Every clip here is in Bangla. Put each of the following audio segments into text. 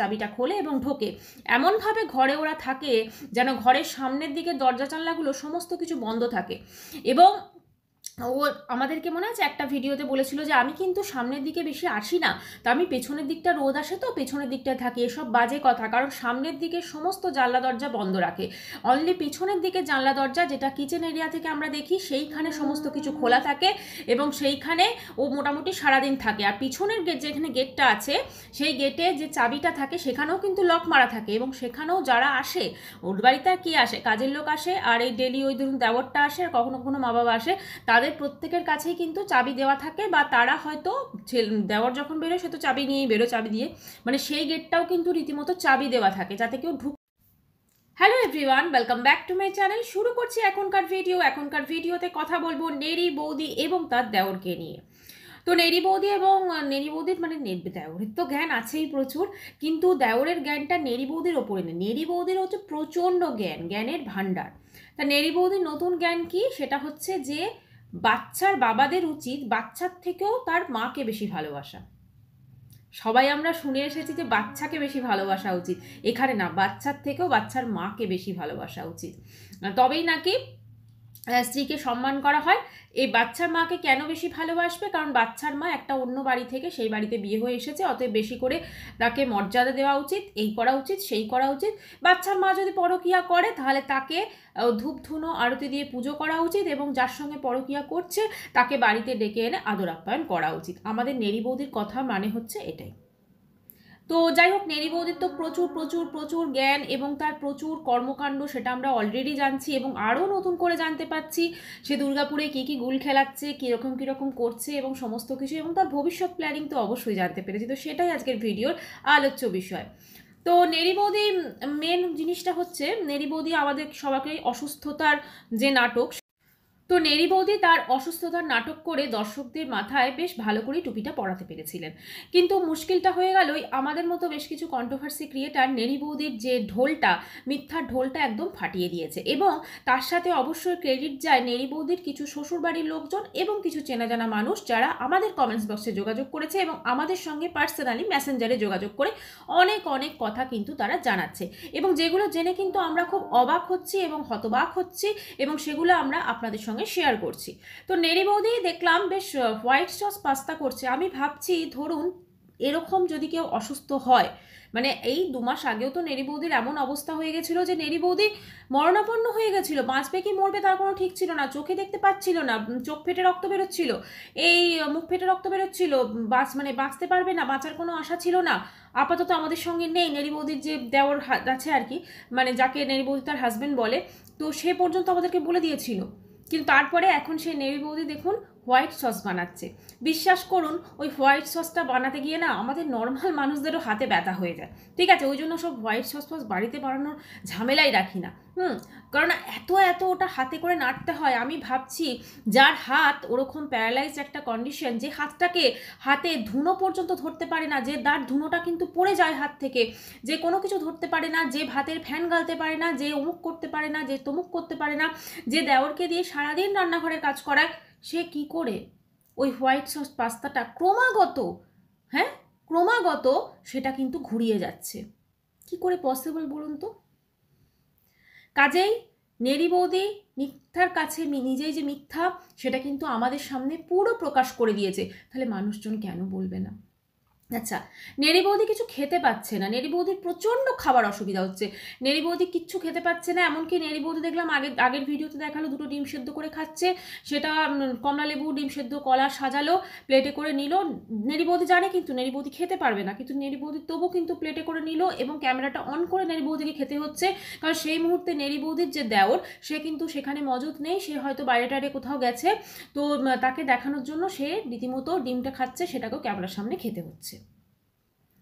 চাবিটা খোলে এবং ঢোকে। এমনভাবে ঘরে ওরা থাকে যেন ঘরের সামনের দিকে দরজা জানলাগুলো সমস্ত কিছু বন্ধ থাকে। এবং ও আমাদেরকে মনে আছে একটা ভিডিওতে বলেছিল যে আমি কিন্তু সামনের দিকে বেশি আসি না, তো আমি পেছনের দিকটা রোদ আসে তো পেছনের দিকটায় থাকি। এসব বাজে কথা, কারণ সামনের দিকে সমস্ত জানলা দরজা বন্ধ রাখে। অনলি পিছনের দিকে জানলা দরজা, যেটা কিচেন এরিয়া থেকে আমরা দেখি, সেইখানে সমস্ত কিছু খোলা থাকে এবং সেইখানে ও মোটামুটি সারাদিন থাকে। আর পিছনের গেট, যেখানে গেটটা আছে, সেই গেটে যে চাবিটা থাকে সেখানেও কিন্তু লক মারা থাকে এবং সেখানেও যারা আসে, ওর বাড়িতে আর কি আসে, কাজের লোক আসে আর এই ডেলি ওই ধরুন দেওরটা আসে আর কখনো কখনো মা বাবা আসে, তাদের প্রত্যেকের কাছেই কিন্তু চাবি দেওয়া থাকে। বা তারা হয়তো দেওয়ার যখন বেরোয় সে তো চাবি নিয়েই বেরোয়, চাবি দিয়ে মানে সেই গেটটাও কিন্তু রীতিমতো চাবি দেওয়া থাকে যাতে কেউ ঢুক। Hello everyone, welcome back to my channel. শুরু করছি এখনকার ভিডিও। এখনকার ভিডিওতে কথা বলবো নেড়ি বৌদি এবং তার দেওরকে নিয়ে। তো নেড়ি বৌদি এবং নেড়ি বৌদির মানে দেওরের তো জ্ঞান আছেই প্রচুর, কিন্তু দেওরের জ্ঞানটা নেড়ি বৌদির ওপরে নেই। নেড়ি বৌদির হচ্ছে প্রচণ্ড জ্ঞান, জ্ঞানের ভাণ্ডার। তা নেড়ি বৌদির নতুন জ্ঞান কি, সেটা হচ্ছে যে বাচ্চার বাবাদের উচিত বাচ্চার থেকেও তার মাকে বেশি ভালোবাসা। সবাই আমরা শুনে এসেছি যে বাচ্চাকে বেশি ভালোবাসা উচিত, এখানে না, বাচ্চার থেকেও বাচ্চার মাকে বেশি ভালোবাসা উচিত, তবেই নাকি স্ত্রীকে সম্মান করা হয়। এই বাচ্চার মাকে কেন বেশি ভালোবাসবে, কারণ বাচ্চার মা একটা অন্য বাড়ি থেকে সেই বাড়িতে বিয়ে হয়ে এসেছে, অতএব বেশি করে তাকে মর্যাদা দেওয়া উচিত, এই করা উচিত, সেই করা উচিত। বাচ্চার মা যদি পরকীয়া করে তাহলে তাকে ধূপ ধুনো আরতি দিয়ে পুজো করা উচিত এবং যার সঙ্গে পরকীয়া করছে তাকে বাড়িতে ডেকে এনে আদর আপ্যায়ন করা উচিত। আমাদের নেড়ি বৌদির কথা মানে হচ্ছে এটাই। তো যাই হোক, নেড়ি বৌদির তো প্রচুর প্রচুর প্রচুর জ্ঞান এবং তার প্রচুর কর্মকাণ্ড, সেটা আমরা অলরেডি জানছি এবং আরও নতুন করে জানতে পাচ্ছি। সে দুর্গাপুরে কী কী গুল খেলাচ্ছে, কীরকম কীরকম করছে এবং সমস্ত কিছু, এবং তার ভবিষ্যৎ প্ল্যানিং তো অবশ্যই জানতে পেরেছি। তো সেটাই আজকের ভিডিওর আলোচ্য বিষয়। তো নেড়ি বৌদি মেন জিনিসটা হচ্ছে, নেড়ি বৌদি আমাদের সবাইকে অসুস্থতার যে নাটক, তো নেড়ি বৌদি তার অসুস্থতার নাটক করে দর্শকদের মাথায় বেশ ভালো করেই টুপিটা পরাতে পেরেছিলেন। কিন্তু মুশকিলটা হয়ে গেল আমাদের মতো বেশ কিছু কন্ট্রোভার্সি ক্রিয়েটার নেড়ি বৌদির যে ঢোলটা, মিথ্যার ঢোলটা একদম ফাটিয়ে দিয়েছে। এবং তার সাথে অবশ্যই ক্রেডিট যায় নেড়ি বৌদির কিছু শ্বশুরবাড়ির লোকজন এবং কিছু চেনা জানা মানুষ, যারা আমাদের কমেন্টস বক্সে যোগাযোগ করেছে এবং আমাদের সঙ্গে পার্সোনালি মেসেঞ্জারে যোগাযোগ করে অনেক অনেক কথা কিন্তু তারা জানাচ্ছে, এবং যেগুলো জেনে কিন্তু আমরা খুব অবাক হচ্ছি এবং হতবাক হচ্ছি, এবং সেগুলো আমরা আপনাদের সঙ্গে শেয়ার করছি। তো নেড়ি বৌদি দেখলাম বেশ হোয়াইট সস পাস্তা করছে। আমি ভাবছি, ধরুন এরকম যদি কেউ অসুস্থ হয়, মানে এই 2 মাস আগেও তো নেড়ি বৌদির এমন অবস্থা হয়ে গেছিল যে নেড়ি বৌদি মরণাপন্ন হয়ে গেছিল, বাঁচবে কি মরবে তার কোনো ঠিক ছিল না, চোখে দেখতে পাচ্ছিল না, চোখ ফেটে রক্ত বেরোচ্ছিল, এই মুখ ফেটে রক্ত বেরোচ্ছিল, মানে বাঁচতে পারবে না, বাঁচার কোনো আশা ছিল না। আপাতত আমাদের সঙ্গে নেই, নেড়ি বৌদির যে দেওর আছে আর কি, মানে যাকে নেড়ি বৌদি তার হাজব্যান্ড বলে, তো সে পর্যন্ত আমাদেরকে বলে দিয়েছিল। কিন্তু তারপরে এখন সেই নেড়ি বৌদি দেখুন হোয়াইট সস বানাচ্ছে। বিশ্বাস করুন, ওই হোয়াইট সসটা বানাতে গিয়ে না আমাদের নর্মাল মানুষদেরও হাতে ব্যথা হয়ে যায়। ঠিক আছে, ওই জন্য সব হোয়াইট সস বাড়িতে বানানোর ঝামেলাই রাখি না। কারণ এত এত ওটা হাতে করে নাড়তে হয়। আমি ভাবছি, যার হাত ওরকম প্যারালাইজড একটা কন্ডিশন, যে হাতটাকে হাতে ধুনো পর্যন্ত ধরতে পারে না, যে তার ধুনোটা কিন্তু পড়ে যায় হাত থেকে, যে কোনো কিছু ধরতে পারে না, যে ভাতের ফ্যান গালতে পারে না, যে অমুক করতে পারে না, যে তমুক করতে পারে না, যে দেওরকে দিয়ে সারাদিন রান্নাঘরের কাজ করায়, সে কি করে ওই হোয়াইট সস পাস্তাটা ক্রমাগত সেটা কিন্তু ঘুরিয়ে যাচ্ছে? কি করে পসিবল বলুন তো? কাজেই নেড়ি বৌদি মিথ্যার কাছে নিজেই যে মিথ্যা, সেটা কিন্তু আমাদের সামনে পুরো প্রকাশ করে দিয়েছে। তাহলে মানুষজন কেন বলবে না? আচ্ছা, নেড়ি বৌদি কিছু খেতে পাচ্ছে না, নেড়ি বৌদির প্রচণ্ড খাবার অসুবিধা হচ্ছে, নেড়ি বৌদি কিচ্ছু খেতে পাচ্ছে না। এমনকি নেড়ি বৌদি দেখলাম আগের ভিডিওতে দেখালো 2টো ডিম সেদ্ধ করে খাচ্ছে, সেটা কমলা লেবু ডিম সেদ্ধ কলা সাজালো, প্লেটে করে নিল। নেড়ি বৌদি জানে কিন্তু নেড়ি বৌদি খেতে পারবে না, কিন্তু নেড়ি বৌদি তবু কিন্তু প্লেটে করে নিল এবং ক্যামেরাটা অন করে নেড়ি বৌদিকে খেতে হচ্ছে। কারণ সেই মুহূর্তে নেড়ি বৌদির যে দেওর, সে কিন্তু সেখানে মজুদ নেই, সে হয়তো বাইরে টাইরে কোথাও গেছে, তো তাকে দেখানোর জন্য সে রীতিমতো ডিমটা খাচ্ছে, সেটাকেও ক্যামেরার সামনে খেতে হচ্ছে।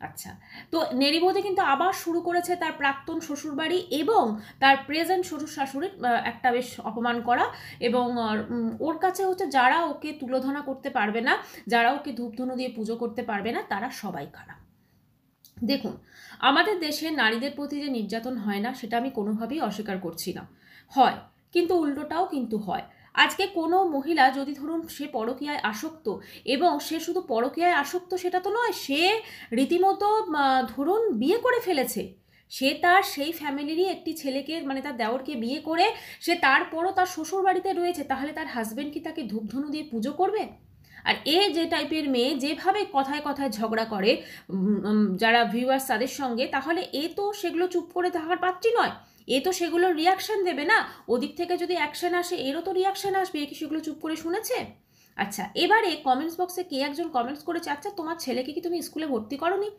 আচ্ছা, তো নেড়ি বৌদি কিন্তু আবার শুরু করেছে তার প্রাক্তন শ্বশুরবাড়ি এবং তার প্রেজেন্ট শ্বশুর শাশুড়ির একটা বেশ অপমান করা, এবং ওর কাছে হচ্ছে যারা ওকে তুলোধনা করতে পারবে না, যারা ওকে ধূপধুনো দিয়ে পুজো করতে পারবে না, তারা সবাই খারাপ। দেখুন, আমাদের দেশে নারীদের প্রতি যে নির্যাতন হয় না, সেটা আমি কোনোভাবেই অস্বীকার করছি না, হয়, কিন্তু উল্টোটাও কিন্তু হয়। আজকে কোনো মহিলা যদি ধরুন সে পরকীয়ায় আসক্ত, এবং সে শুধু পরকীয়ায় আসক্ত সেটা তো নয়, সে রীতিমতো ধরুন বিয়ে করে ফেলেছে, সে তার সেই ফ্যামিলিরই একটি ছেলেকে মানে তার দেওরকে বিয়ে করে সে তারপরও তার শ্বশুর বাড়িতে রয়েছে, তাহলে তার হাজবেন্ড কি তাকে ধূপধনু দিয়ে পুজো করবে? আর এ যে টাইপের মেয়ে যেভাবে কথায় কথায় ঝগড়া করে যারা ভিউয়ার্স তাদের সঙ্গে, তাহলে এ তো সেগুলো চুপ করে থাকার পাত্রী নয়, এ তো সেগুলোর রিয়াকশন দেবে না। ওদিক থেকে যদি অ্যাকশন আসে এরও তো রিয়াকশন আসবে, এ কি সেগুলো চুপ করে শুনেছে? আচ্ছা, এবারে কমেন্টস বক্সে কে একজন কমেন্টস করেছে, আচ্ছা তোমার ছেলেকে কি তুমি স্কুলে ভর্তি করোনি?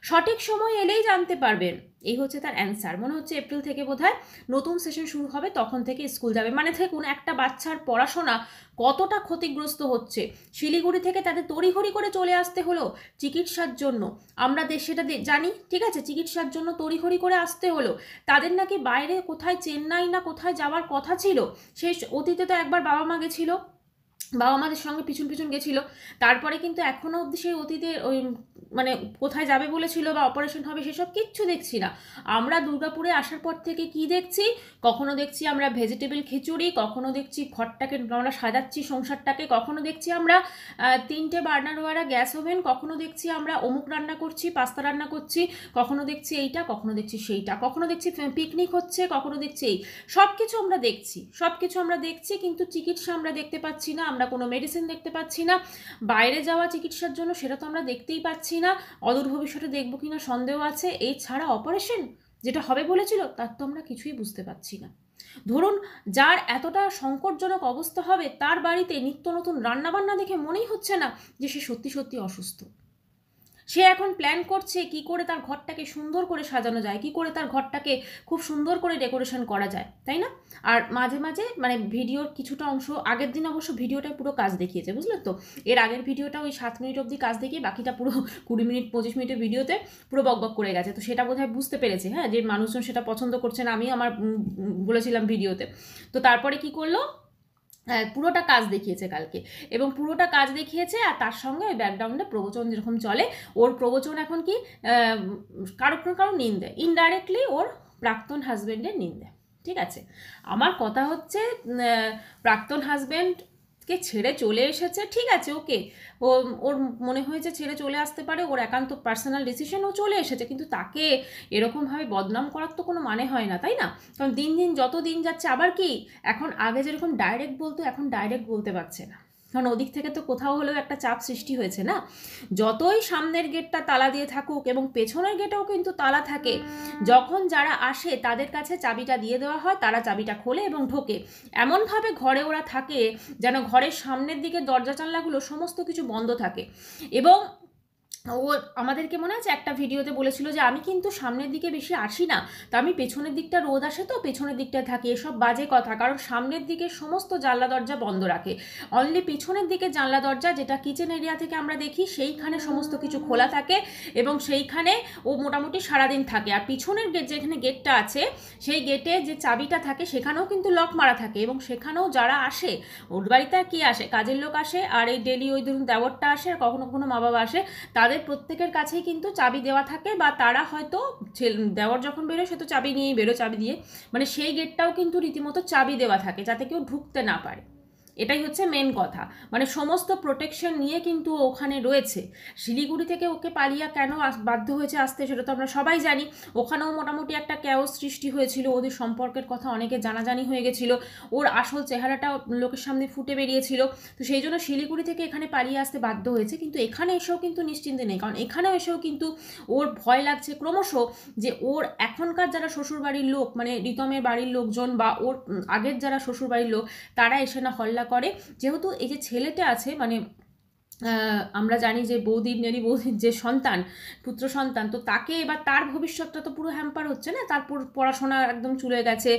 সঠিক সময় এলেই জানতে পারবেন, এই হচ্ছে তার অ্যান্সার। মনে হচ্ছে এপ্রিল থেকে বোধহয় নতুন সেশন শুরু হবে, তখন থেকে স্কুল যাবে। মানে দেখুন একটা বাচ্চার পড়াশোনা কতটা ক্ষতিগ্রস্ত হচ্ছে। শিলিগুড়ি থেকে তাদের তড়িঘড়ি করে চলে আসতে হলো চিকিৎসার জন্য, আমরা সেটা জানি, ঠিক আছে, চিকিৎসার জন্য তড়িঘড়ি করে আসতে হলো। তাদের নাকি বাইরে কোথায় চেন্নাই না কোথায় যাওয়ার কথা ছিল, সেই অতীতে তো একবার বাবা মা গেছিল, বাবা মাদের সঙ্গে পিছন পিছন গেছিলো, তারপরে কিন্তু এখনও অবধি সেই অতীতে ওই মানে কোথায় যাবে বলেছিল বা অপারেশন হবে সেসব কিচ্ছু দেখছি না। আমরা দুর্গাপুরে আসার পর থেকে কি দেখছি, কখনো দেখছি আমরা ভেজিটেবল খিচুড়ি, কখনো দেখছি ঘরটাকে আমরা সাজাচ্ছি সংসারটাকে, কখনো দেখছি আমরা 3টে বার্নারওয়ালা গ্যাস ওভেন, কখনো দেখছি আমরা অমুক রান্না করছি, পাস্তা রান্না করছি, কখনো দেখছি এইটা, কখনো দেখছি সেইটা, কখনো দেখছি পিকনিক হচ্ছে, কখনো দেখছি এই সব কিছু আমরা দেখছি, সব কিছু আমরা দেখছি, কিন্তু চিকিৎসা আমরা দেখতে পাচ্ছি না, আমরা কোনো মেডিসিন দেখতে পাচ্ছি না। বাইরে যাওয়া চিকিৎসার জন্য সেটা তো আমরা দেখতেই পাচ্ছি না, অদূর ভবিষ্যতে দেখবো কিনা সন্দেহ আছে। এই ছাড়া অপারেশন যেটা হবে বলেছিল তার তো আমরা কিছুই বুঝতে পাচ্ছি না। ধরুন যার এতটা সংকটজনক অবস্থা হবে, তার বাড়িতে নিত্য নতুন রান্নাবান্না দেখে মনেই হচ্ছে না যে সে সত্যি সত্যি অসুস্থ। সে এখন প্ল্যান করছে কি করে তার ঘরটাকে সুন্দর করে সাজানো যায়, কি করে তার ঘরটাকে খুব সুন্দর করে ডেকোরেশন করা যায়, তাই না? আর মাঝে মাঝে মানে ভিডিওর কিছুটা অংশ, আগের দিন অবশ্য ভিডিওটা পুরো কাজ দেখিয়েছে, বুঝলেন তো, এর আগের ভিডিওটা ওই 7 মিনিট অবধি কাজ দেখিয়ে বাকিটা পুরো 20 মিনিট 25 মিনিটের ভিডিওতে পুরো বকবক করে গেছে। তো সেটা বোধহয় বুঝতে পেরেছে, হ্যাঁ, যে মানুষজন সেটা পছন্দ করছে না, আমি আমার বলেছিলাম ভিডিওতে। তো তারপরে কি করলো, পুরোটা কাজ দেখিয়েছে কালকে, এবং পুরোটা কাজ দেখিয়েছে, আর তার সঙ্গে ওই ব্যাকগ্রাউন্ডে প্রবচন যেরকম চলে, ওর প্রবচন এখন কি কারো নিন্দে, ইনডাইরেক্টলি ওর প্রাক্তন হাজব্যান্ডের নিন্দে, ঠিক আছে। আমার কথা হচ্ছে প্রাক্তন হাজব্যান্ডকে ছেড়ে চলে এসেছে, ঠিক আছে, ওকে, ওর মনে হয়েছে ছেড়ে চলে আসতে পারে, ওর একান্ত পার্সোনাল ডিসিশন, ও চলে এসেছে, কিন্তু তাকে এরকমভাবে বদনাম করার তো কোনো মানে হয় না, তাই না? কারণ দিন দিন যত দিন যাচ্ছে, আবার কি এখন আগে যেরকম ডাইরেক্ট বলতো এখন ডাইরেক্ট বলতে পারছে না, কারণ ওদিক থেকে তো কোথাও হলেও একটা চাপ সৃষ্টি হয়েছে না। যতই সামনের গেটটা তালা দিয়ে থাকুক এবং পেছনের গেটেও কিন্তু তালা থাকে, যখন যারা আসে তাদের কাছে চাবিটা দিয়ে দেওয়া হয়, তারা চাবিটা খোলে এবং ঢোকে। এমনভাবে ঘরে ওরা থাকে যেন ঘরের সামনের দিকে দরজা জানলাগুলো সমস্ত কিছু বন্ধ থাকে। এবং ও আমাদেরকে মনে আছে একটা ভিডিওতে বলেছিল যে আমি কিন্তু সামনের দিকে বেশি আসি না, তো আমি পেছনের দিকটা রোদ আসে তো পেছনের দিকটায় থাকি। এসব বাজে কথা, কারণ সামনের দিকে সমস্ত জানলা দরজা বন্ধ রাখে, অনলি পিছনের দিকে জানলা দরজা যেটা কিচেন এরিয়া থেকে আমরা দেখি সেইখানে সমস্ত কিছু খোলা থাকে, এবং সেইখানে ও মোটামুটি সারাদিন থাকে। আর পিছনের গেট যেখানে গেটটা আছে সেই গেটে যে চাবিটা থাকে সেখানেও কিন্তু লক মারা থাকে, এবং সেখানেও যারা আসে, ওর বাড়িতে আর কি আসে, কাজের লোক আসে, আর এই ডেলি ওই ধরুন দেওরটা আসে, আর কখনো কখনো মা বাবা আসে, তাদের প্রত্যেকের কাছেই কিন্তু চাবি দেওয়া থাকে, বা তারা হয়তো দেওয়ার যখন বেরোয় সে তো চাবি নিয়েই বেরো, চাবি দিয়ে মানে সেই গেটটাও কিন্তু রীতিমতো চাবি দেওয়া থাকে যাতে কেউ ঢুকতে না পারে। এটাই হচ্ছে মেন কথা, মানে সমস্ত প্রোটেকশন নিয়ে কিন্তু ওখানে রয়েছে। শিলিগুড়ি থেকে ওকে পালিয়ে কেন বাধ্য হয়েছে আসতে সেটা তো আমরা সবাই জানি। ওখানেও মোটামুটি একটা ক্যাওস সৃষ্টি হয়েছিল, ওদের সম্পর্কের কথা অনেকে জানাজানি হয়ে গেছিলো, ওর আসল চেহারাটা লোকের সামনে ফুটে বেরিয়েছিল, তো সেই জন্য শিলিগুড়ি থেকে এখানে পালিয়ে আসতে বাধ্য হয়েছে। কিন্তু এখানে এসেও কিন্তু নিশ্চিন্তে নেই, কারণ এখানেও এসেও কিন্তু ওর ভয় লাগছে ক্রমশ যে ওর এখনকার যারা শ্বশুরবাড়ির লোক, মানে রিতমের বাড়ির লোকজন বা ওর আগের যারা শ্বশুরবাড়ির লোক, তারা এসে না হল্লা করে। যেহেতু এই যে ছেলেটা আছে, মানে আমরা জানি যে বৌদির যে সন্তান, পুত্র সন্তান, তো তাকে এবার তার ভবিষ্যৎটা তো পুরো হ্যাম্পার হচ্ছে না, তার পড়াশোনা একদম চলে গেছে।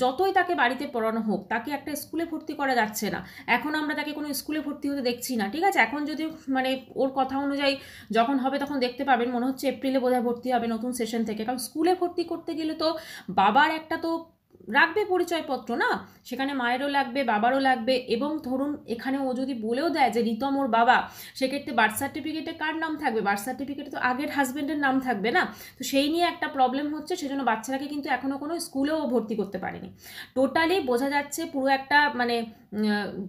যতই তাকে বাড়িতে পড়ানো হোক, তাকে একটা স্কুলে ভর্তি করা যাচ্ছে না, এখন আমরা তাকে কোনো স্কুলে ভর্তি হতে দেখছি না, ঠিক আছে। এখন যদি মানে ওর কথা অনুযায়ী যখন হবে তখন দেখতে পাবেন, মনে হচ্ছে এপ্রিলে বোধহয় ভর্তি হবে নতুন সেশন থেকে, কারণ স্কুলে ভর্তি করতে গেলে তো বাবার একটা তো রাখবে পরিচয়পত্র না, সেখানে মায়েরও লাগবে, বাবারও লাগবে। এবং ধরুন এখানে ও যদি বলেও দেয় যে রিতম ওর বাবা, সেক্ষেত্রে বার্থ সার্টিফিকেটে কার নাম থাকবে? বার্থ সার্টিফিকেটে তো আগের হাজব্যান্ডের নাম থাকবে না। তো সেই নিয়ে একটা প্রবলেম হচ্ছে, সেজন্য বাচ্চাটাকে কিন্তু এখনও কোনো স্কুলেও ভর্তি করতে পারেনি। টোটালি বোঝা যাচ্ছে পুরো একটা মানে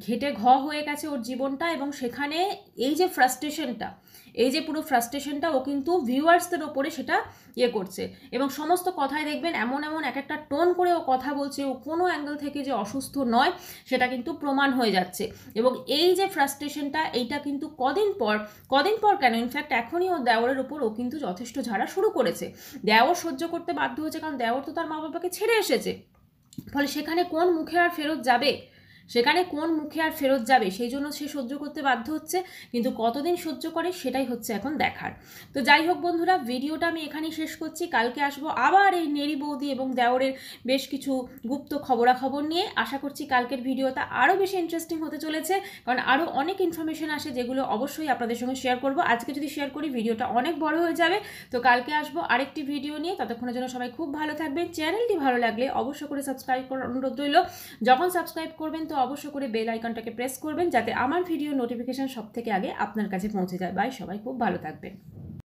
ঘেটে হয়ে গেছে ওর জীবনটা। এবং সেখানে এই যে ফ্রাস্ট্রেশনটা, এই যে পুরো ফ্রাস্ট্রেশনটা ও কিন্তু ভিউয়ার্সদের ওপরে সেটা করছে। এবং সমস্ত কথায় দেখবেন এমন এক একটা টোন করে ও কথা বলছে, ও কোনো অ্যাঙ্গেল থেকে যে অসুস্থ নয় সেটা কিন্তু প্রমাণ হয়ে যাচ্ছে। এবং এই যে ফ্রাস্ট্রেশনটা, এইটা কিন্তু কদিন পর কেন, ইনফ্যাক্ট এখনই ও দেওরের ওপর ও কিন্তু যথেষ্ট ঝাড়া শুরু করেছে। দেওর সহ্য করতে বাধ্য হয়েছে, কারণ দেওর তো তার মা বাবাকে ছেড়ে এসেছে। ফলে সেখানে কোন মুখে আর ফেরত যাবে, সেই জন্য সে সহ্য করতে বাধ্য হচ্ছে। কিন্তু কতদিন সহ্য করে সেটাই হচ্ছে এখন দেখার। তো যাই হোক বন্ধুরা, ভিডিওটা আমি এখানেই শেষ করছি। কালকে আসবো আবার এই নেড়ি বৌদি এবং দেওরের বেশ কিছু গুপ্ত খবরাখবর নিয়ে। আশা করছি কালকের ভিডিওটা আরও বেশি ইন্টারেস্টিং হতে চলেছে, কারণ আরও অনেক ইনফরমেশন আসে যেগুলো অবশ্যই আপনাদের সঙ্গে শেয়ার করব। আজকে যদি শেয়ার করি ভিডিওটা অনেক বড় হয়ে যাবে। তো কালকে আসবো আরেকটি ভিডিও নিয়ে। ততক্ষণের জন্য সবাই খুব ভালো থাকবেন। চ্যানেলটি ভালো লাগলে অবশ্যই করে সাবস্ক্রাইব করার অনুরোধ রইল। যখন সাবস্ক্রাইব করবেন তো অবশ্যই করে বেল আইকনটাকে প্রেস করবেন, যাতে আমার ভিডিও নোটিফিকেশন সব থেকে আগে আপনার কাছে পৌঁছে যায়। বাই, সবাই খুব ভালো থাকবেন।